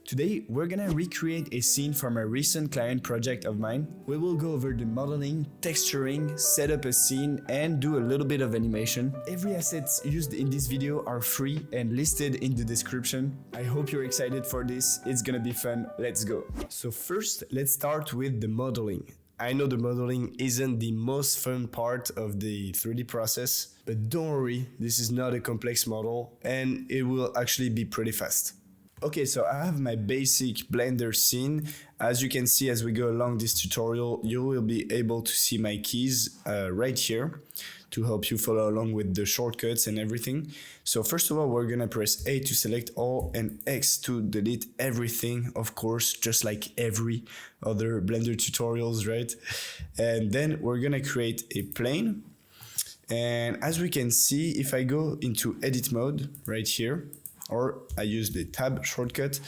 Today, we're gonna recreate a scene from a recent client project of mine. We will go over the modeling, texturing, set up a scene, and do a little bit of animation. Every assets used in this video are free and listed in the description. I hope you're excited for this. It's gonna be fun. Let's go. So first, let's start with the modeling. I know the modeling isn't the most fun part of the 3D process, but don't worry, this is not a complex model and it will actually be pretty fast. Okay, so I have my basic Blender scene. As you can see as we go along this tutorial, you will be able to see my keys right here to help you follow along with the shortcuts and everything. So first of all, we're gonna press A to select all and X to delete everything, of course, just like every other Blender tutorials, right? And then we're gonna create a plane. And as we can see, if I go into edit mode right here, or I use the tab shortcut,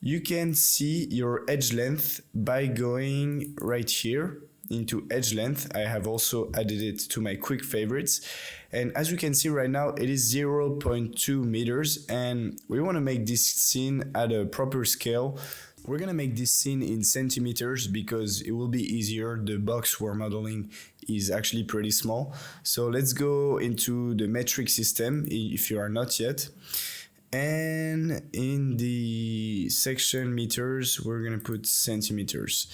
you can see your edge length by going right here into edge length. I have also added it to my quick favorites. And as you can see right now, it is 0.2 meters and we want to make this scene at a proper scale. We're gonna make this scene in centimeters because it will be easier. The box we're modeling is actually pretty small. So let's go into the metric system if you are not yet. And in the section meters, we're gonna put centimeters.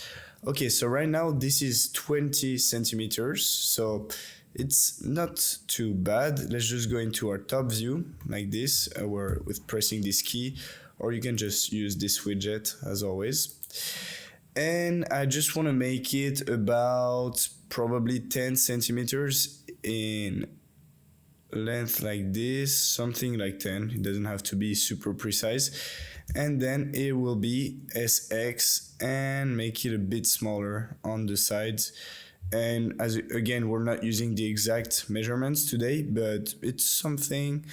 Okay, so right now this is 20 centimeters, so it's not too bad. Let's just go into our top view like this, with pressing this key, or you can just use this widget as always. And I just want to make it about probably 10 centimeters in length like this, something like 10. It doesn't have to be super precise. And then it will be SX and make it a bit smaller on the sides. And as again, we're not using the exact measurements today, but it's something,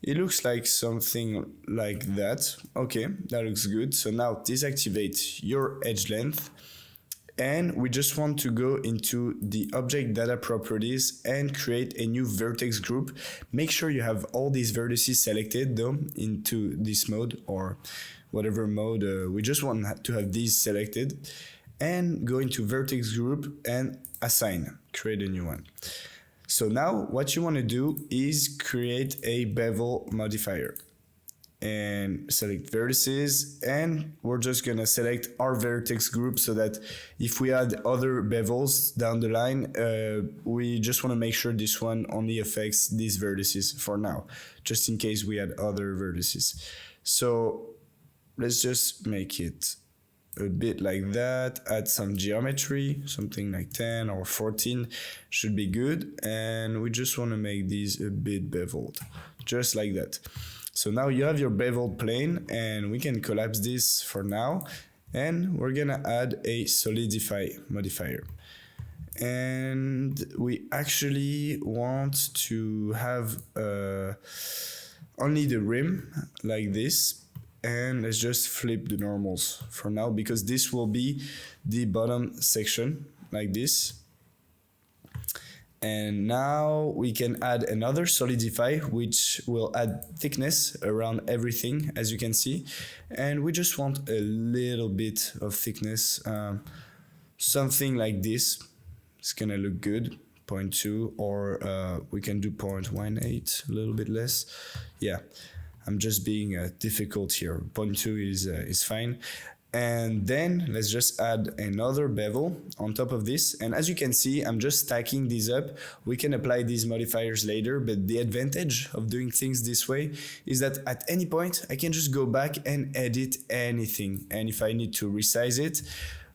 it looks like something like that. Okay, that looks good. So now deactivate your edge length. And we just want to go into the object data properties and create a new vertex group. Make sure you have all these vertices selected though into this mode or whatever mode. We just want to have these selected and go into vertex group and assign, create a new one. So now what you want to do is create a bevel modifier and select vertices, and we're just gonna select our vertex group so that if we add other bevels down the line, we just want to make sure this one only affects these vertices for now, just in case we add other vertices. So let's just make it a bit like that, add some geometry, something like 10 or 14 should be good, and we just want to make these a bit beveled, just like that. So now you have your beveled plane and we can collapse this for now, and we're gonna add a solidify modifier. And we actually want to have only the rim like this, and let's just flip the normals for now because this will be the bottom section like this. And now we can add another solidify, which will add thickness around everything, as you can see. And we just want a little bit of thickness, something like this. It's gonna look good, 0.2, or we can do 0.18, a little bit less. Yeah, I'm just being difficult here. 0.2 is fine. And then let's just add another bevel on top of this. And as you can see, I'm just stacking these up. We can apply these modifiers later, but the advantage of doing things this way is that at any point, I can just go back and edit anything. And if I need to resize it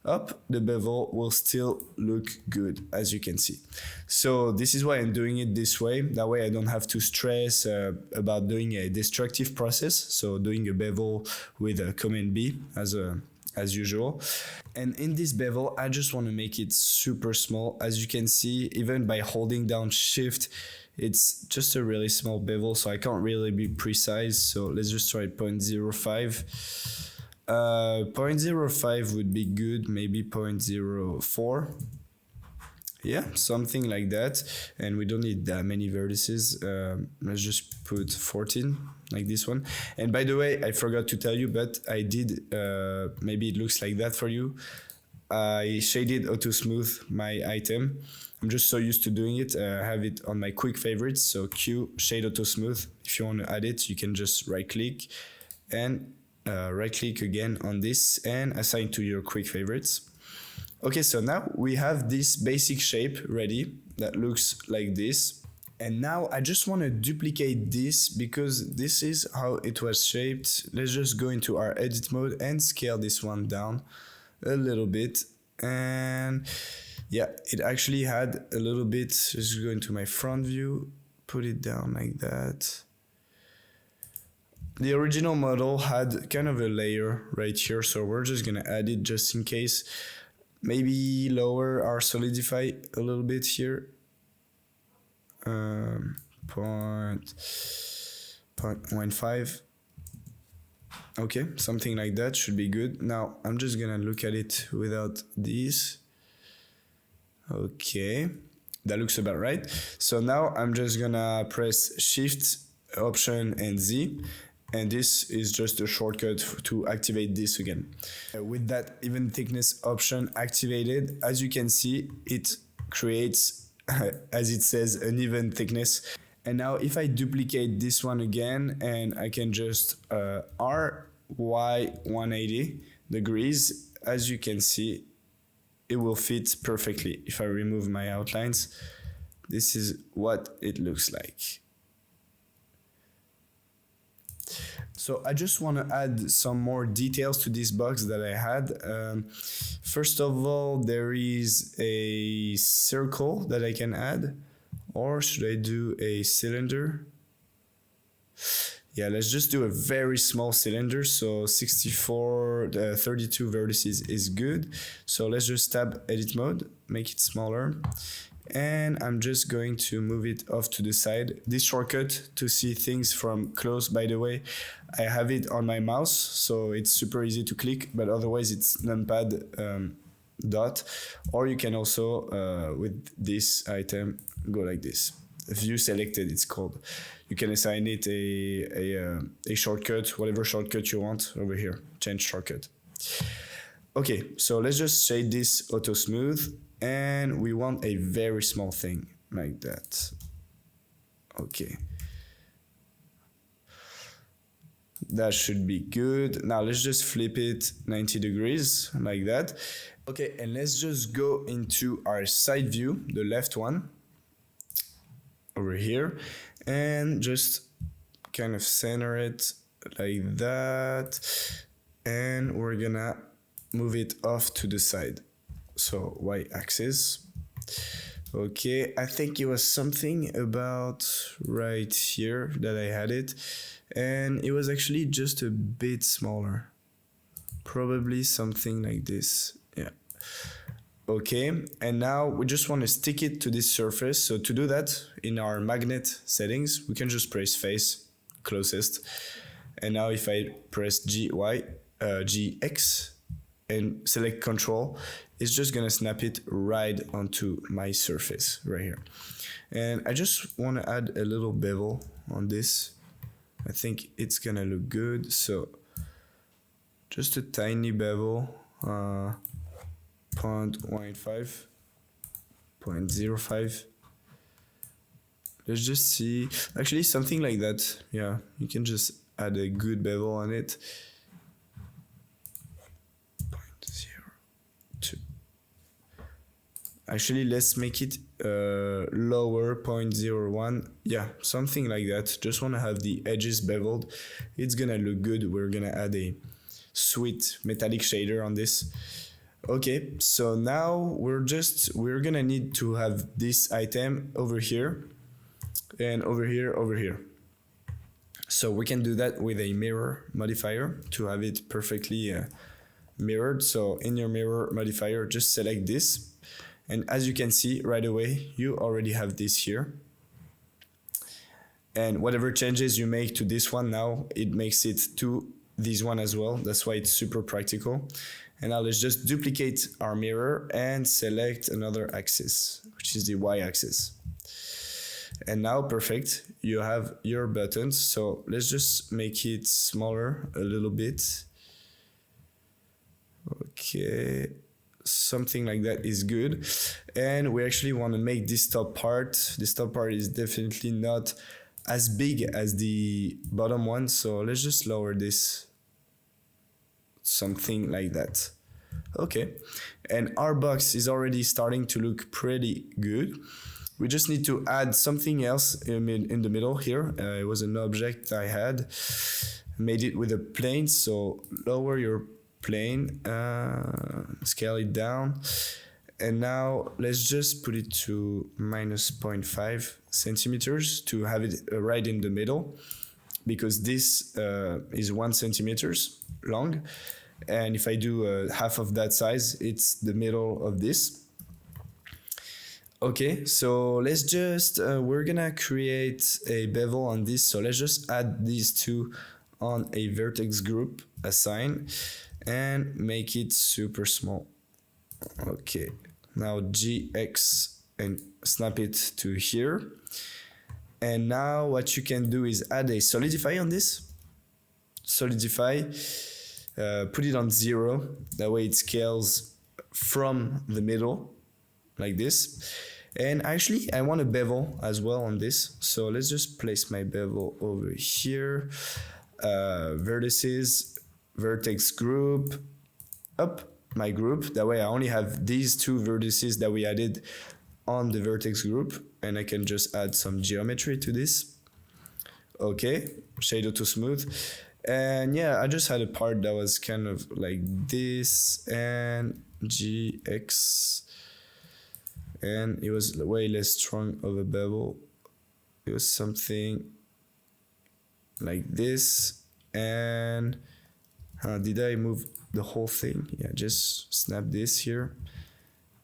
up, the bevel will still look good, as you can see. So this is why I'm doing it this way. That way I don't have to stress about doing a destructive process. So doing a bevel with a Command B as usual. And in this bevel, I just want to make it super small. As you can see, even by holding down Shift, it's just a really small bevel, so I can't really be precise. So let's just try 0.05. 0.05 would be good, maybe 0.04. Yeah, something like that. And we don't need that many vertices. Let's just put 14 like this one. And by the way, I forgot to tell you, but I did, maybe it looks like that for you. I shaded auto smooth my item. I'm just so used to doing it. I have it on my quick favorites. So Q shade auto smooth. If you want to add it, you can just right click and right click again on this and assign to your quick favorites. Okay, so now we have this basic shape ready that looks like this. And now I just want to duplicate this because this is how it was shaped. Let's just go into our edit mode and scale this one down a little bit. And yeah, it actually had a little bit. Let's go into my front view, put it down like that. The original model had kind of a layer right here, so we're just gonna add it just in case. Maybe lower our solidify a little bit here. 0.15. Okay, something like that should be good. Now I'm just gonna look at it without these. Okay, that looks about right. So now I'm just gonna press Shift, Option and Z. And this is just a shortcut to activate this again. With that even thickness option activated, as you can see, it creates, as it says, an even thickness. And now if I duplicate this one again, and I can just RY 180 degrees, as you can see, it will fit perfectly. If I remove my outlines, this is what it looks like. So I just want to add some more details to this box that I had. First of all, there is a circle that I can add, or should I do a cylinder? Yeah, let's just do a very small cylinder. So 32 vertices is good. So let's just tab edit mode, make it smaller. And I'm just going to move it off to the side. This shortcut to see things from close, by the way, I have it on my mouse, so it's super easy to click, but otherwise it's numpad dot, or you can also, with this item, go like this. View selected, it's called. You can assign it a shortcut, whatever shortcut you want over here, change shortcut. Okay, so let's just shade this auto smooth. And we want a very small thing like that. Okay. That should be good. Now let's just flip it 90 degrees like that. Okay, and let's just go into our side view, the left one, over here, and just kind of center it like that. And we're gonna move it off to the side. So y-axis. Okay, I think it was something about right here that I had it, and it was actually just a bit smaller, probably something like this. Yeah. Okay, and now we just want to stick it to this surface. So to do that, in our magnet settings, we can just press face closest, and now if I press GX and select control, it's just gonna snap it right onto my surface right here. And I just want to add a little bevel on this. I think it's gonna look good. So just a tiny bevel, 0.15, 0.05. Let's just see, actually something like that. Yeah, you can just add a good bevel on it. 0.02. Actually, let's make it lower, 0.01. Yeah, something like that. Just want to have the edges beveled. It's gonna look good. We're gonna add a sweet metallic shader on this. Okay, so now we're gonna need to have this item over here and over here. So we can do that with a mirror modifier to have it perfectly mirrored. So in your mirror modifier, just select this. And as you can see right away, you already have this here. And whatever changes you make to this one now, it makes it to this one as well. That's why it's super practical. And now let's just duplicate our mirror and select another axis, which is the y-axis. And now, perfect, you have your buttons. So let's just make it smaller a little bit. Okay, something like that is good. And we actually want to make this top part. This top part is definitely not as big as the bottom one. So let's just lower this, something like that. Okay, and our box is already starting to look pretty good. We just need to add something else in the middle here. It was an object I had, made it with a plane. So lower your plane, scale it down, and now let's just put it to minus 0.5 centimeters to have it right in the middle, because this is 1 centimeters long, and if I do half of that size, it's the middle of this. Okay, so let's just we're gonna create a bevel on this, so let's just add these two on a vertex group, assign, and make it super small. Okay, now GX and snap it to here. And now what you can do is add a solidify on this. Solidify, put it on 0, that way it scales from the middle like this. And actually I want a bevel as well on this, so let's just place my bevel over here. Vertices, vertex group, up my group, that way I only have these two vertices that we added on the vertex group, and I can just add some geometry to this. Okay, shadow to smooth. And yeah, I just had a part that was kind of like this, and GX, and it was way less strong of a bevel. It was something like this. And did I move the whole thing? Yeah, just snap this here,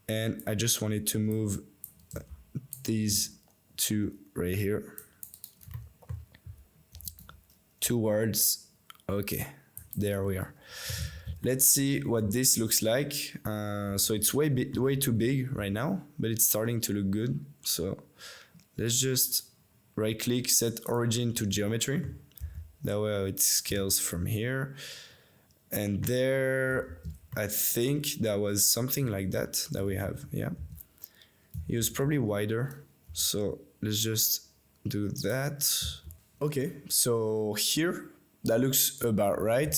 and I just wanted to move these two right here towards. Okay, there we are. Let's see what this looks like. So it's way too big right now, but it's starting to look good. So let's just right click, set origin to geometry. That way it scales from here. And there, I think that was something like that we have, yeah. It was probably wider, so let's just do that. Okay, so here, that looks about right.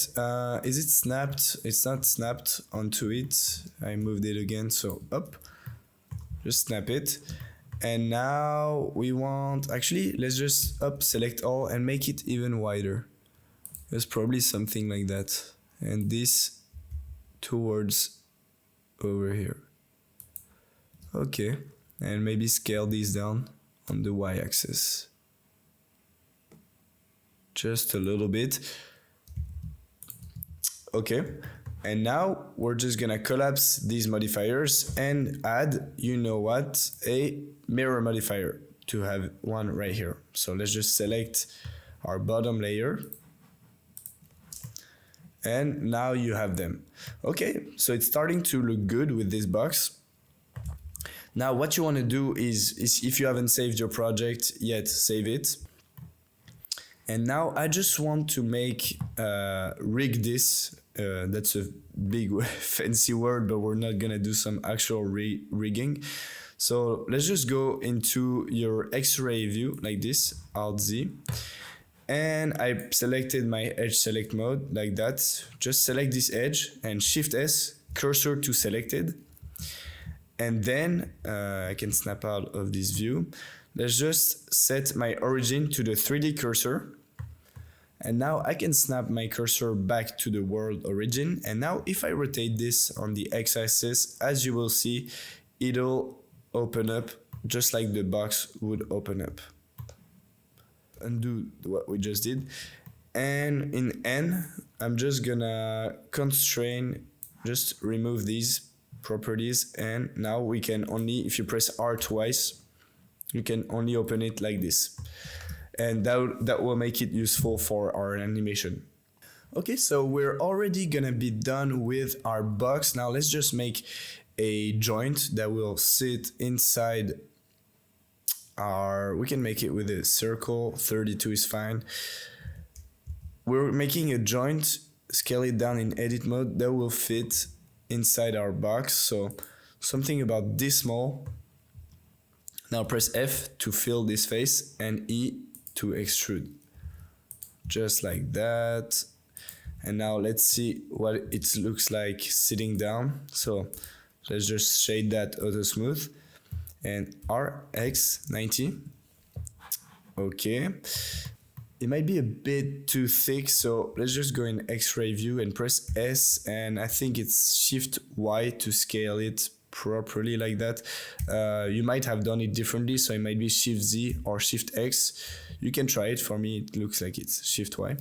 Is it snapped? It's not snapped onto it. I moved it again, so up. Just snap it. And now we want, actually, let's just up, select all, and make it even wider. There's probably something like that. And this towards over here. Okay, and maybe scale these down on the y-axis. Just a little bit. Okay, and now we're just gonna collapse these modifiers and add, you know what, a mirror modifier to have one right here. So let's just select our bottom layer. And now you have them. Okay, so it's starting to look good with this box. Now what you want to do is if you haven't saved your project yet, save it. And now I just want to make rig this. That's a big fancy word, but we're not gonna do some actual rigging. So let's just go into your X-ray view like this, Alt Z. And I selected my edge select mode like that. Just select this edge and Shift S, cursor to selected. And then I can snap out of this view. Let's just set my origin to the 3D cursor. And now I can snap my cursor back to the world origin. And now if I rotate this on the X-axis, as you will see, it'll open up just like the box would open up. Undo what we just did, and in N I'm just gonna constrain, just remove these properties, and now we can only, if you press R twice, you can only open it like this, and that will make it useful for our animation. Okay, so we're already gonna be done with our box. Now let's just make a joint that will sit inside our, we can make it with a circle, 32 is fine. We're making a joint, scale it down in edit mode, that will fit inside our box. So something about this small. Now press F to fill this face and E to extrude. Just like that. And now let's see what it looks like sitting down. So let's just shade that auto smooth and RX90. Okay. It might be a bit too thick, so let's just go in X-ray view and press S, and I think it's Shift Y to scale it properly like that. You might have done it differently, so it might be Shift Z or Shift X. You can try it. For me, it looks like it's Shift Y.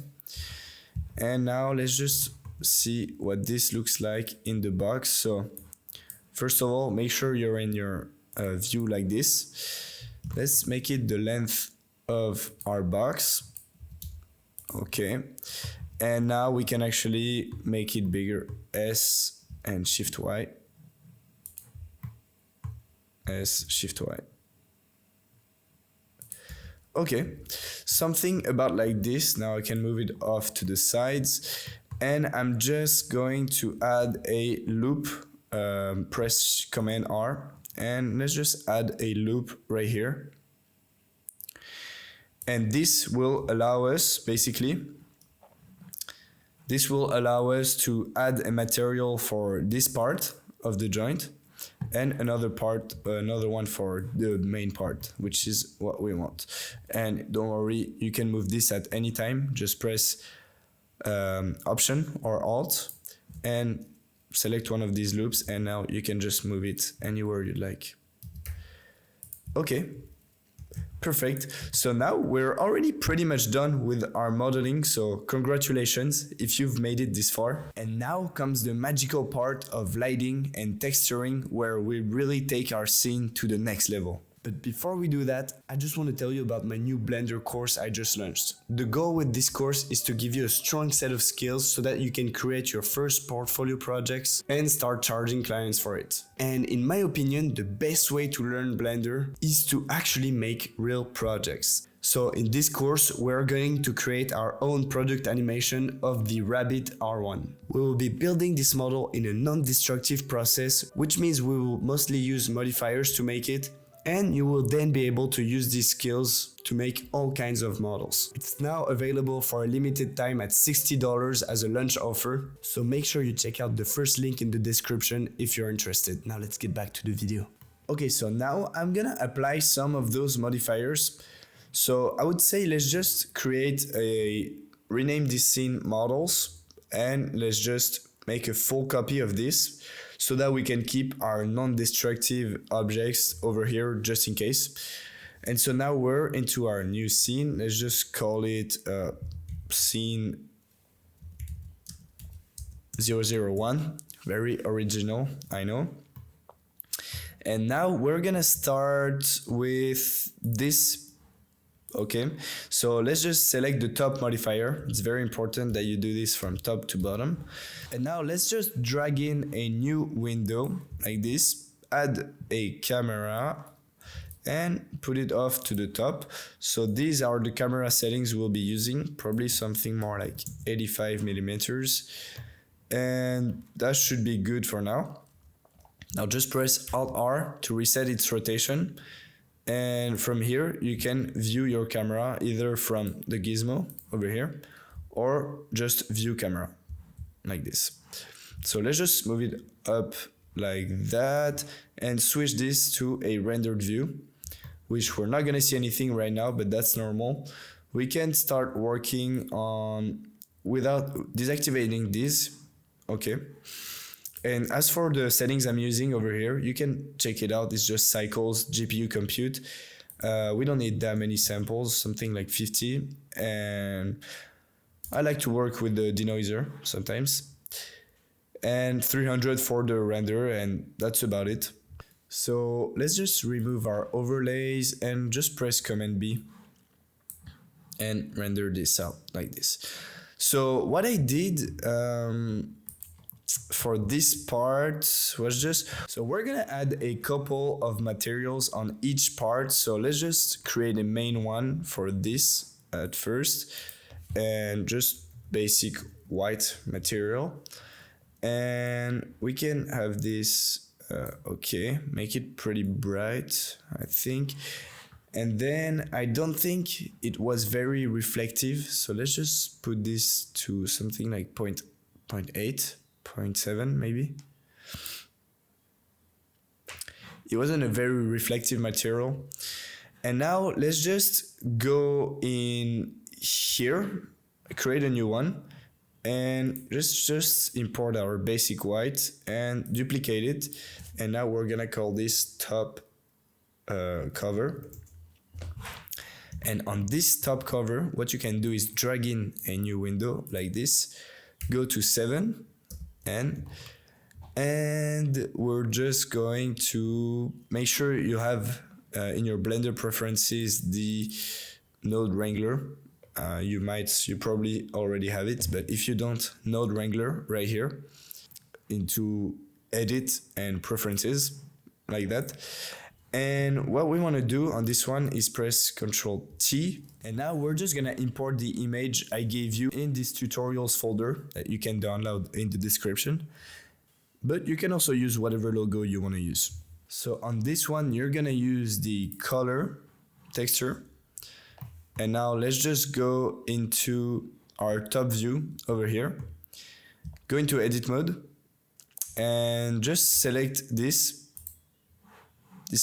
And now let's just see what this looks like in the box. So first of all, make sure you're in your view like this. Let's make it the length of our box. Okay, and now we can actually make it bigger. S and Shift Y. S, Shift Y. Okay, something about like this. Now I can move it off to the sides, and I'm just going to add a loop. Press Command R, and let's just add a loop right here. And this will allow us, basically, this will allow us to add a material for this part of the joint and another one for the main part, which is what we want. And don't worry, you can move this at any time. Just press Option or Alt and select one of these loops, and now you can just move it anywhere you like. Okay. Perfect. So now we're already pretty much done with our modeling, so congratulations if you've made it this far. And now comes the magical part of lighting and texturing, where we really take our scene to the next level. But before we do that, I just want to tell you about my new Blender course I just launched. The goal with this course is to give you a strong set of skills so that you can create your first portfolio projects and start charging clients for it. And in my opinion, the best way to learn Blender is to actually make real projects. So in this course, we're going to create our own product animation of the Rabbit R1. We will be building this model in a non-destructive process, which means we will mostly use modifiers to make it, and you will then be able to use these skills to make all kinds of models. It's now available for a limited time at $60 as a launch offer, so make sure you check out the first link in the description if you're interested. Now let's get back to the video. Okay, so now I'm gonna apply some of those modifiers. So I would say let's just rename this scene models, and let's just make a full copy of this, so that we can keep our non-destructive objects over here just in case. And so now we're into our new scene. Let's just call it scene 001. Very original, I know. And now we're gonna start with this. Okay, so let's just select the top modifier. It's very important that you do this from top to bottom. And now let's just drag in a new window like this, add a camera and put it off to the top. So these are the camera settings we'll be using, probably something more like 85 millimeters. And that should be good for now. Now just press Alt R to reset its rotation. And from here, you can view your camera either from the gizmo over here or just view camera like this. So let's just move it up like that and switch this to a rendered view, which we're not gonna see anything right now, but that's normal. We can start working on without deactivating this. Okay. And as for the settings I'm using over here, you can check it out. It's just cycles, GPU compute. We don't need that many samples, something like 50. And I like to work with the denoiser sometimes. And 300 for the render, and that's about it. So let's just remove our overlays and just press Command B and render this out like this. So what I did for this part was just, so we're gonna add a couple of materials on each part. So let's just create a main one for this at first, and just basic white material. And we can have this, okay, make it pretty bright, I think. And then I don't think it was very reflective, so let's just put this to something like 0.8, 0.7 maybe. It wasn't a very reflective material. And now let's just go in here, create a new one, and just import our basic white and duplicate it. And now we're gonna call this top cover. And on this top cover, what you can do is drag in a new window like this, go to 7, and we're just going to make sure you have in your Blender preferences the Node Wrangler. You probably already have it, but if you don't, Node Wrangler right here into Edit and Preferences like that. And what we want to do on this one is press Ctrl T. And now we're just gonna import the image I gave you in this tutorials folder that you can download in the description. But you can also use whatever logo you want to use. So on this one, you're gonna use the color texture. And now let's just go into our top view over here. Go into edit mode and just select this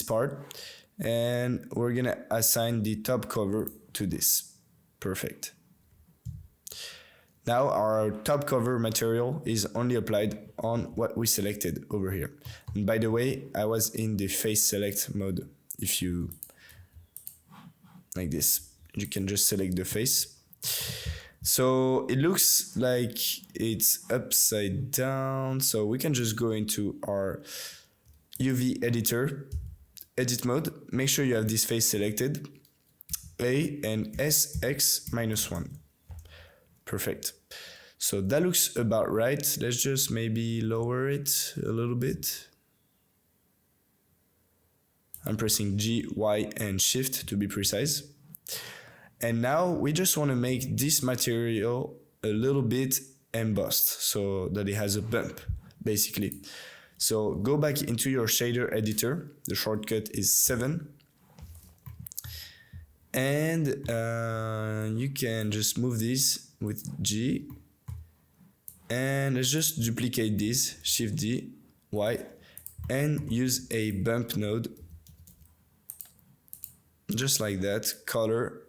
part, and we're gonna assign the top cover to this. Perfect. Now our top cover material is only applied on what we selected over here. And by the way, I was in the face select mode. If you, like this, you can just select the face. So it looks like it's upside down. So we can just go into our UV editor, edit mode, make sure you have this face selected, A and SX-1. Perfect. So that looks about right. Let's just maybe lower it a little bit. I'm pressing G, Y, and Shift to be precise. And now we just want to make this material a little bit embossed so that it has a bump, basically. So go back into your shader editor. The shortcut is 7. And you can just move this with G. And let's just duplicate this, Shift D, Y, and use a bump node. Just like that, color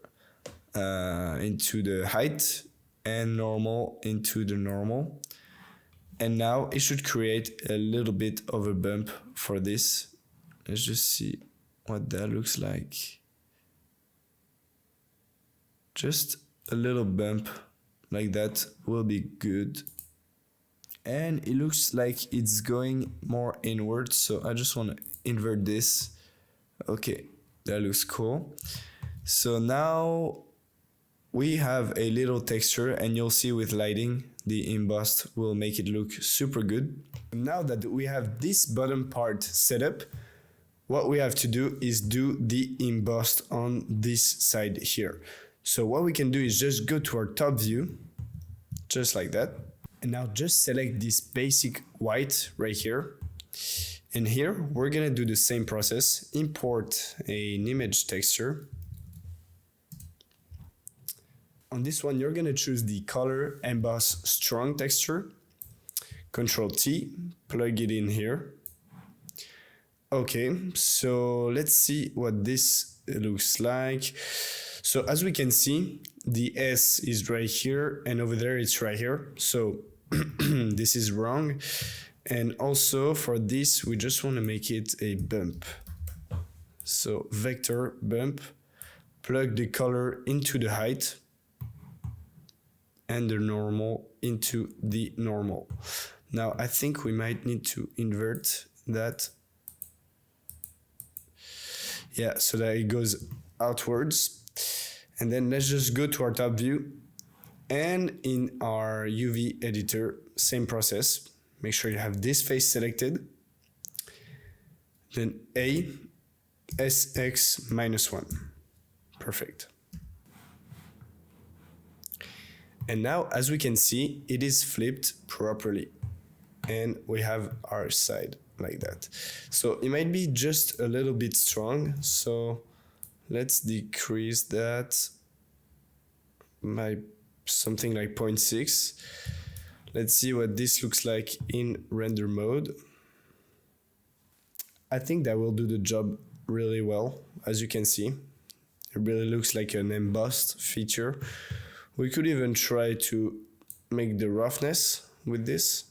into the height and normal into the normal. And now it should create a little bit of a bump for this. Let's just see what that looks like. Just a little bump like that will be good. And it looks like it's going more inward, so I just want to invert this. Okay, that looks cool. So now we have a little texture, and you'll see with lighting, the embossed will make it look super good. Now that we have this bottom part set up, what we have to do is do the embossed on this side here. So what we can do is just go to our top view, just like that. And now just select this basic white right here. And here we're gonna do the same process, import an image texture. On this one, you're gonna choose the color emboss strong texture. Ctrl T, plug it in here. Okay, so let's see what this looks like. So as we can see, the S is right here, and over there it's right here. So this is wrong. And also for this, we just want to make it a bump. So vector bump, plug the color into the height and the normal into the normal. Now I think we might need to invert that. Yeah, so that it goes outwards. And then let's just go to our top view And in our UV editor, same process. Make sure you have this face selected. Then A, SX -1. Perfect. And now, as we can see, it is flipped properly. And we have our side like that. So it might be just a little bit strong. So let's decrease that by something like 0.6. Let's see what this looks like in render mode. I think that will do the job really well. As you can see, it really looks like an embossed feature. We could even try to make the roughness with this.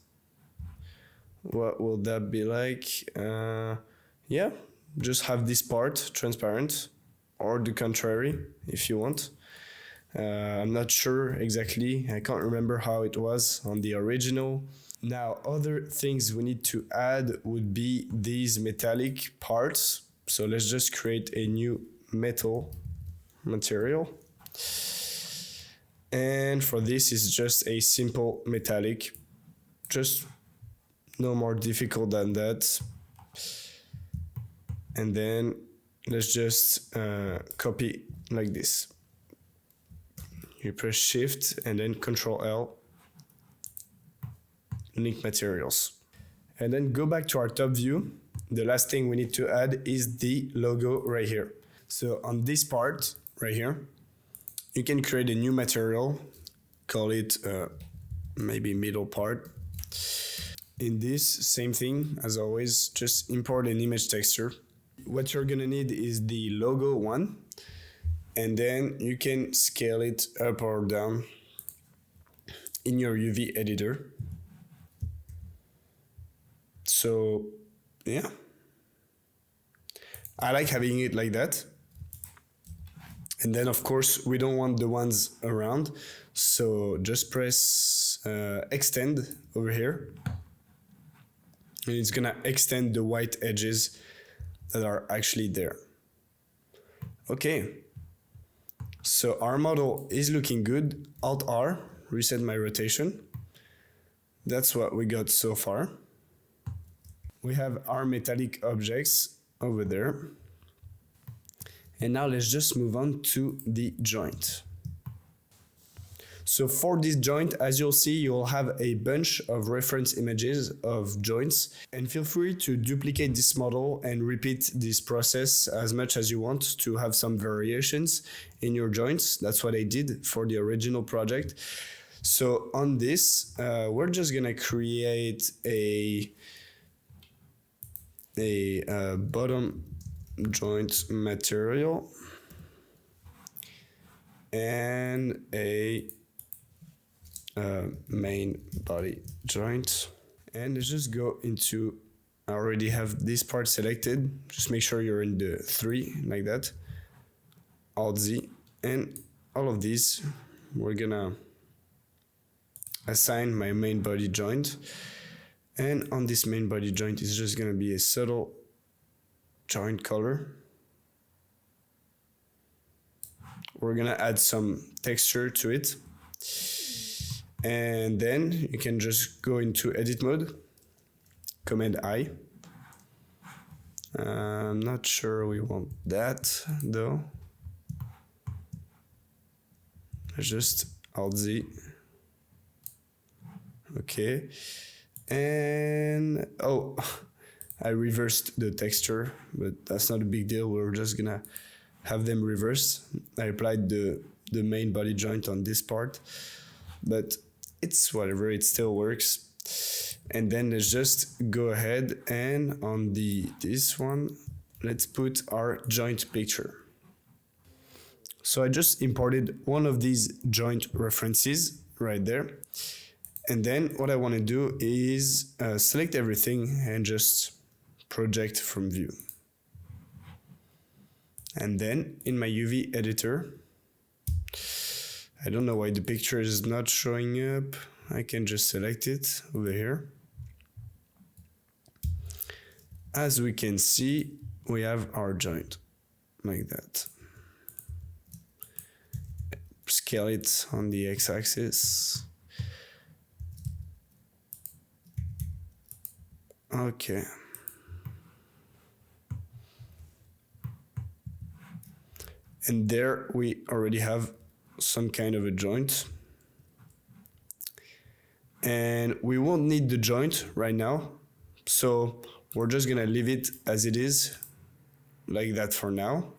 What will that be like? Yeah, just have this part transparent, or the contrary if you want. I'm not sure exactly. I can't remember how it was on the original. Now, other things we need to add would be these metallic parts. So let's just create a new metal material. And for this, it's just a simple metallic, just no more difficult than that. And then let's just copy like this. You press Shift and then Control L, link materials. And then go back to our top view. The last thing we need to add is the logo right here. So on this part right here, you can create a new material, call it maybe middle part. In this, same thing as always, just import an image texture. What you're gonna need is the logo one, and then you can scale it up or down in your UV editor. So yeah, I like having it like that. And then of course we don't want the ones around, so just press extend over here, and it's gonna extend the white edges that are actually there. Okay, so our model is looking good. Alt R, reset my rotation. That's what we got so far. We have our metallic objects over there. And now let's just move on to the joint. So for this joint, as you'll see, you'll have a bunch of reference images of joints, and feel free to duplicate this model and repeat this process as much as you want to have some variations in your joints. That's what I did for the original project. So on this, we're just gonna create a bottom joint material and a main body joint, and let's just go into, I already have this part selected, just make sure you're in the 3 like that, Alt Z, and all of these we're gonna assign my main body joint. And on this main body joint is just gonna be a subtle joint color. We're gonna add some texture to it. And then you can just go into edit mode, Command I. I'm not sure we want that though. Just Alt Z. Okay. And oh, I reversed the texture, but that's not a big deal. We're just gonna have them reversed. I applied the main body joint on this part, but it's whatever, it still works. And then let's just go ahead and on this one, let's put our joint picture. So I just imported one of these joint references right there. And then what I want to do is select everything and just project from view. And then in my UV editor, I don't know why the picture is not showing up. I can just select it over here. As we can see, we have our joint like that. scale it on the x-axis. Okay. And there we already have some kind of a joint. And we won't need the joint right now. So we're just gonna leave it as it is, like that for now.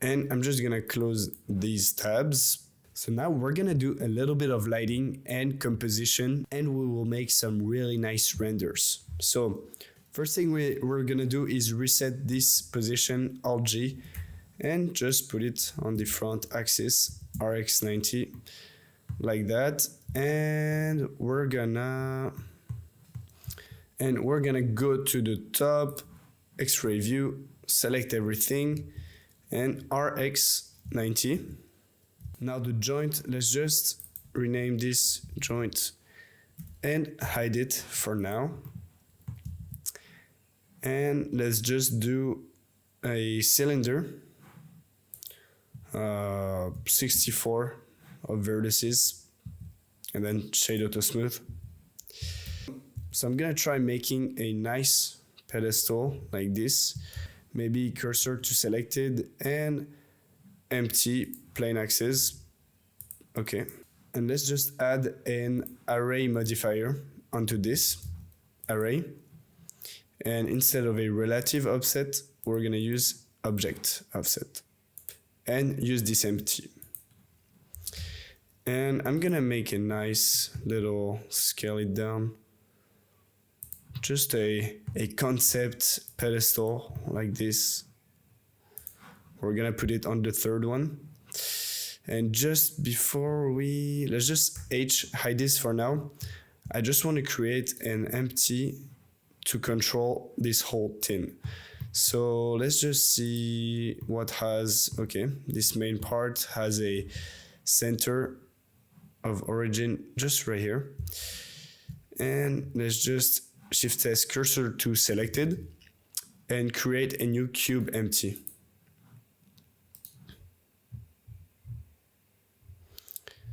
And I'm just gonna close these tabs. So now we're gonna do a little bit of lighting and composition, and we will make some really nice renders. So first thing we're gonna do is reset this position Alt-G and just put it on the front axis, RX90, like that. And we're gonna go to the top, X-ray view, select everything, and RX90. Now the joint, let's just rename this joint and hide it for now. And let's just do a cylinder, 64 of vertices, and then shade auto smooth. So I'm gonna try making a nice pedestal like this, maybe cursor to selected and empty plain axis. Okay, and let's just add an array modifier onto this array. And instead of a relative offset, we're gonna use object offset and use this empty. And I'm gonna make a nice little, scale it down, just a concept pedestal like this. We're gonna put it on the third one. And just before let's just hide this for now. I just want to create an empty to control this whole thing. So let's just see what has, okay, this main part has a center of origin just right here. And let's just Shift S cursor to selected and create a new cube empty.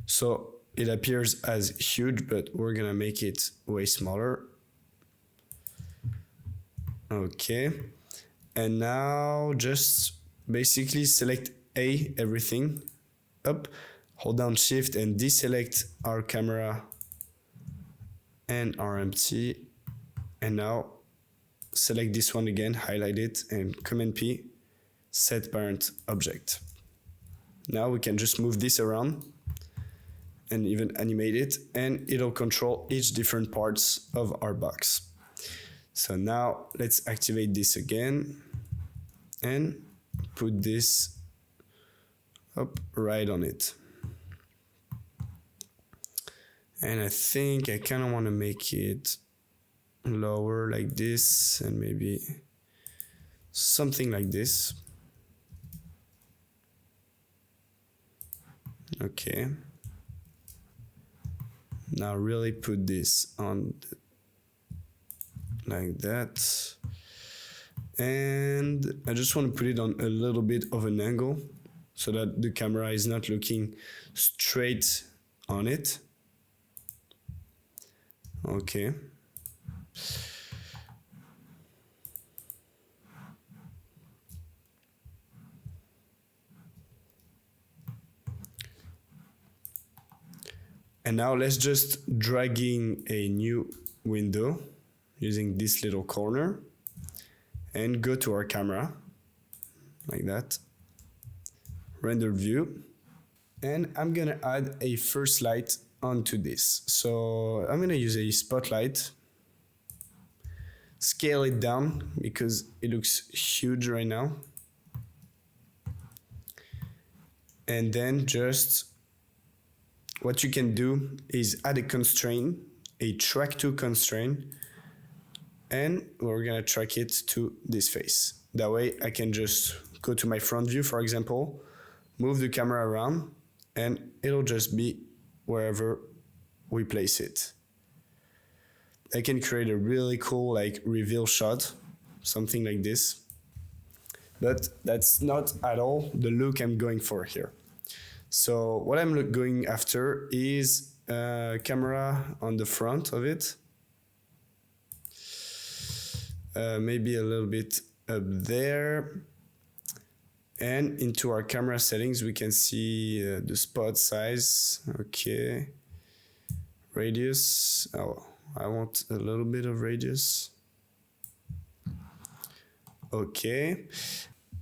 So it appears as huge, but we're gonna make it way smaller. Okay, and now just basically select everything up, hold down Shift and deselect our camera and our empty, and now select this one again, highlight it, and Command P, set parent object. Now we can just move this around and even animate it, and it'll control each different parts of our box. So now let's activate this again and put this up right on it. And I think I kind of want to make it lower like this, and maybe something like this. Okay. Now really put this on like that. And I just want to put it on a little bit of an angle so that the camera is not looking straight on it. Okay. And now let's just dragging a new window using this little corner and go to our camera like that. Render view. And I'm gonna add a first light onto this. So I'm gonna use a spotlight. Scale it down because it looks huge right now. And then just what you can do is add a constraint, a track to constraint, and we're gonna track it to this face. That way I can just go to my front view, for example, move the camera around, and it'll just be wherever we place it. I can create a really cool like reveal shot, something like this. but that's not at all the look I'm going for here. So what I'm going after is a camera on the front of it. Maybe a little bit up there. And into our camera settings, we can see the spot size. Okay. Radius. Oh, I want a little bit of radius. Okay.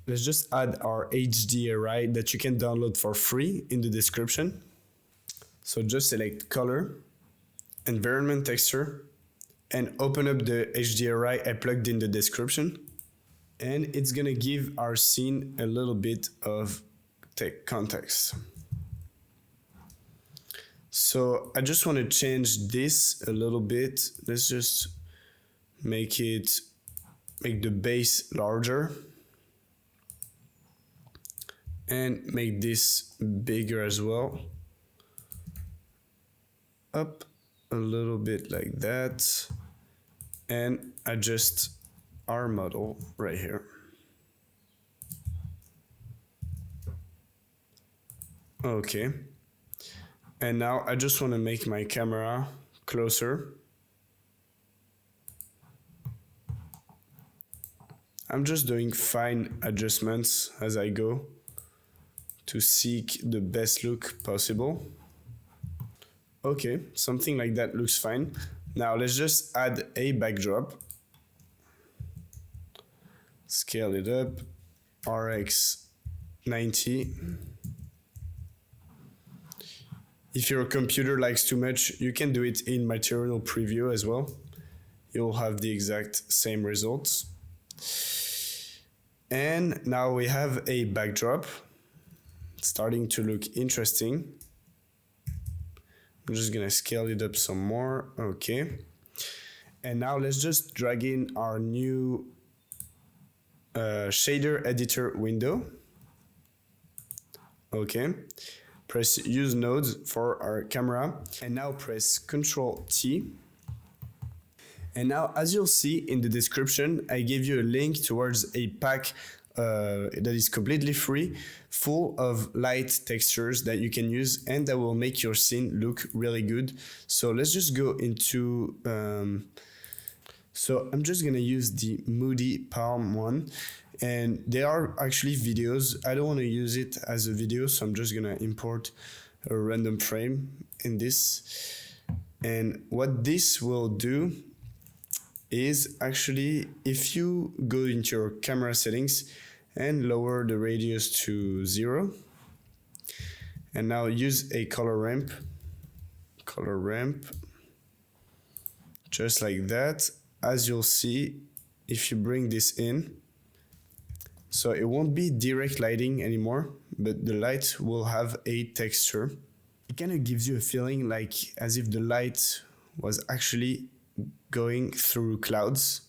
Let's just add our HDRI that you can download for free in the description. So just select color, environment texture, and open up the HDRI I plugged in the description. And it's gonna give our scene a little bit of context. So I just want to change this a little bit. Let's just make the base larger and make this bigger as well. Up a little bit like that, and adjust our model right here. Okay. And now I just want to make my camera closer. I'm just doing fine adjustments as I go to seek the best look possible. Okay, something like that looks fine. Now let's just add a backdrop. Scale it up, RX 90. If your computer likes too much, you can do it in Material Preview as well. You'll have the exact same results. And now we have a backdrop. It's starting to look interesting. I'm just gonna scale it up some more. Okay. And now let's just drag in our new shader editor window. Okay. Press use nodes for our camera, and now press Ctrl T. And now, as you'll see in the description, I gave you a link towards a pack that is completely free, full of light textures that you can use and that will make your scene look really good. So let's just go into, so I'm just gonna use the Moody Palm one. And there are actually videos. I don't want to use it as a video, so I'm just gonna import a random frame in this. And what this will do is actually, if you go into your camera settings and lower the radius to 0, and now use a color ramp, just like that. As you'll see, if you bring this in, so it won't be direct lighting anymore, but the light will have a texture. It kind of gives you a feeling like as if the light was actually going through clouds.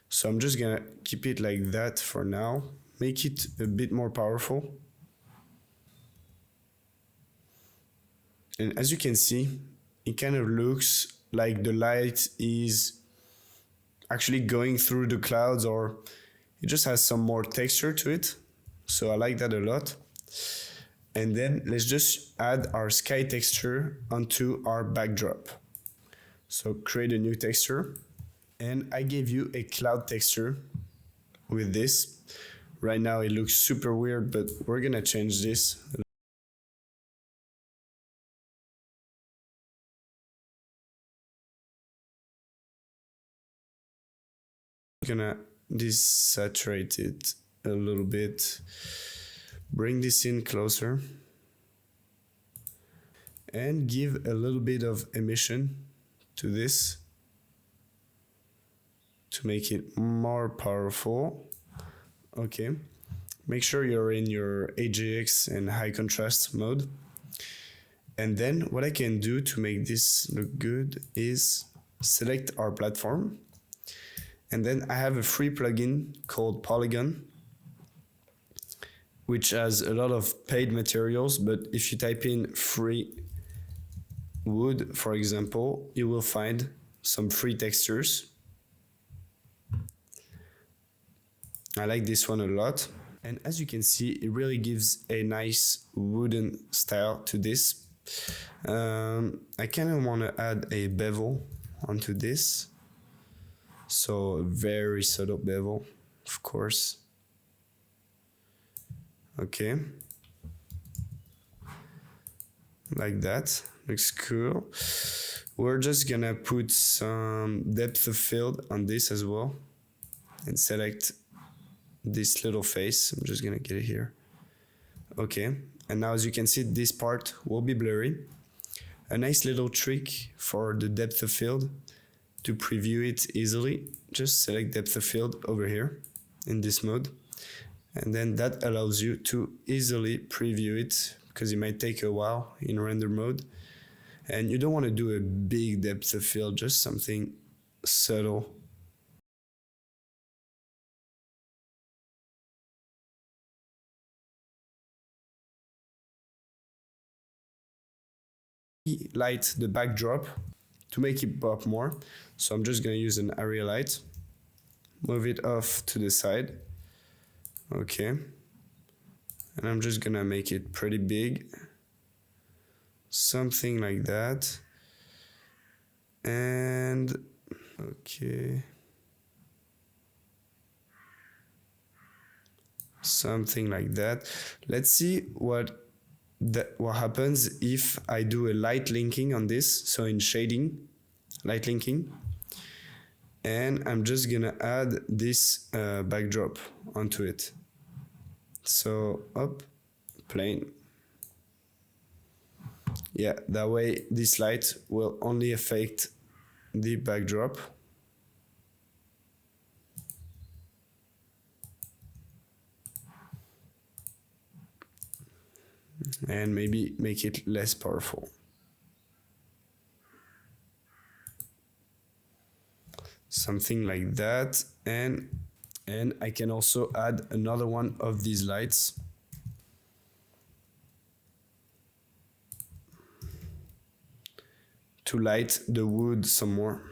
So I'm just gonna keep it like that for now, make it a bit more powerful. And as you can see, it kind of looks like the light is actually going through the clouds, or it just has some more texture to it. So I like that a lot. And then let's just add our sky texture onto our backdrop. So create a new texture. And I gave you a cloud texture with this. Right now it looks super weird, but we're gonna change this. Gonna desaturate it a little bit, bring this in closer, and give a little bit of emission to this to make it more powerful. Okay, make sure you're in your AJX and high contrast mode. And then what I can do to make this look good is select our platform. And then I have a free plugin called Polygon, which has a lot of paid materials, but if you type in free wood, for example, you will find some free textures. I like this one a lot. And as you can see, it really gives a nice wooden style to this. I kind of want to add a bevel onto this. So a very subtle bevel, of course. Okay. Like that, looks cool. We're just gonna put some depth of field on this as well and select this little face. I'm just gonna get it here. Okay, and now as you can see, this part will be blurry. A nice little trick for the depth of field to preview it easily, just select depth of field over here in this mode, and then that allows you to easily preview it because it might take a while in render mode. And you don't want to do a big depth of field, just something subtle. Light the backdrop to make it pop more. So I'm just going to use an area light, move it off to the side. Okay. And I'm just going to make it pretty big. Something like that. And okay. Something like that. Let's see what happens if I do a light linking on this. So in shading, light linking. And I'm just gonna add this backdrop onto it. So up, plane. Yeah, that way this light will only affect the backdrop. And maybe make it less powerful. Something like that. And I can also add another one of these lights. To light the wood some more.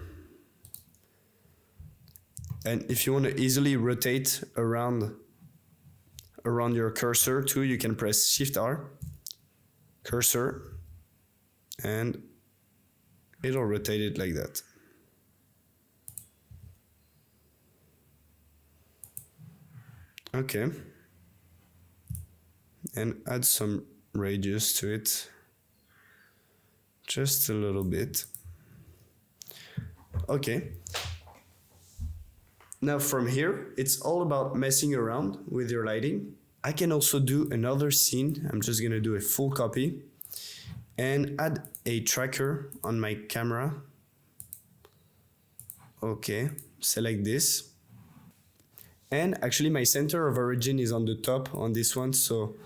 And if you want to easily rotate around your cursor too, you can press Shift R, cursor, and it'll rotate it like that. Okay. And add some radius to it. Just a little bit. Okay. Now from here, it's all about messing around with your lighting. I can also do another scene. I'm just gonna do a full copy and add a tracker on my camera. Okay, select this. And actually my center of origin is on the top on this one, so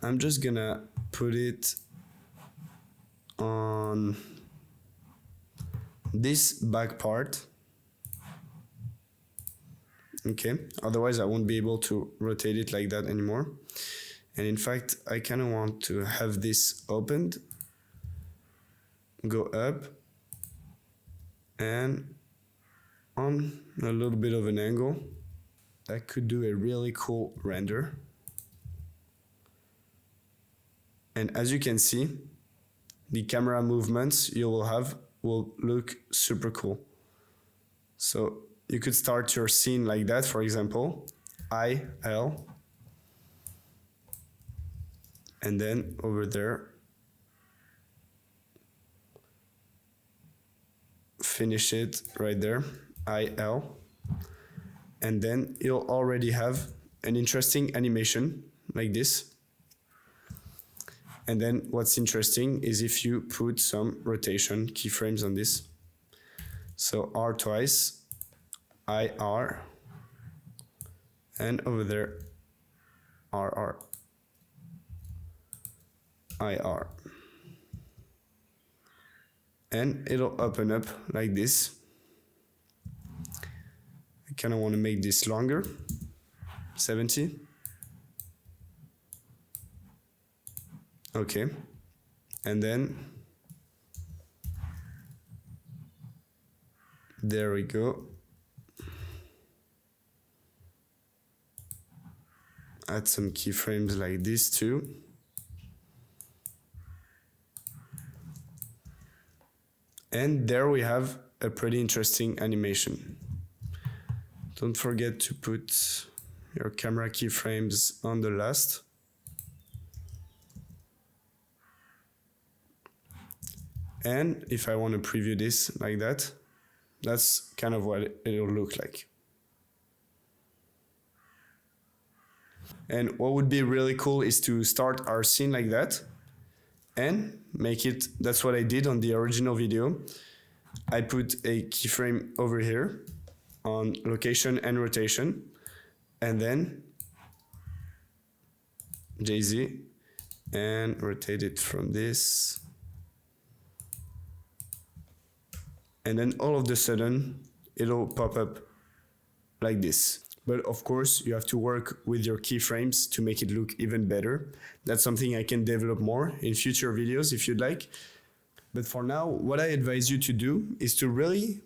I'm just gonna put it on this back part. Okay, otherwise I won't be able to rotate it like that anymore. And in fact, I kind of want to have this opened, go up, and on a little bit of an angle. That could do a really cool render. And as you can see, the camera movements you will have will look super cool. So you could start your scene like that, for example, IL, and then over there, finish it right there, IL, and then you'll already have an interesting animation like this. And then what's interesting is if you put some rotation keyframes on this. So R twice, IR, and over there, RR, IR. And it'll open up like this. I kind of want to make this longer, 70. Okay, and then there we go. add some keyframes like this too. And there we have a pretty interesting animation. Don't forget to put your camera keyframes on the last. And if I want to preview this like that, that's kind of what it'll look like. And what would be really cool is to start our scene like that and make it, that's what I did on the original video. I put a keyframe over here on location and rotation, and then JZ and rotate it from this. And then all of a sudden it'll pop up like this. But of course you have to work with your keyframes to make it look even better. That's something I can develop more in future videos if you'd like. But for now, what I advise you to do is to really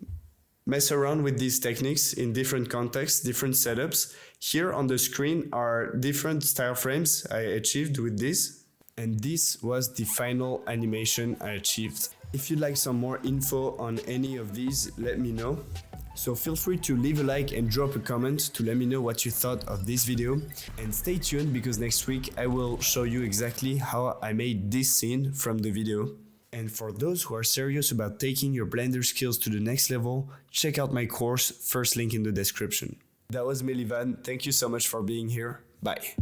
mess around with these techniques in different contexts, different setups. Here on the screen are different style frames I achieved with this. And this was the final animation I achieved. If you'd like some more info on any of these, let me know. So feel free to leave a like and drop a comment to let me know what you thought of this video. And stay tuned because next week I will show you exactly how I made this scene from the video. And for those who are serious about taking your Blender skills to the next level, check out my course, first link in the description. That was Melivan, thank you so much for being here, bye.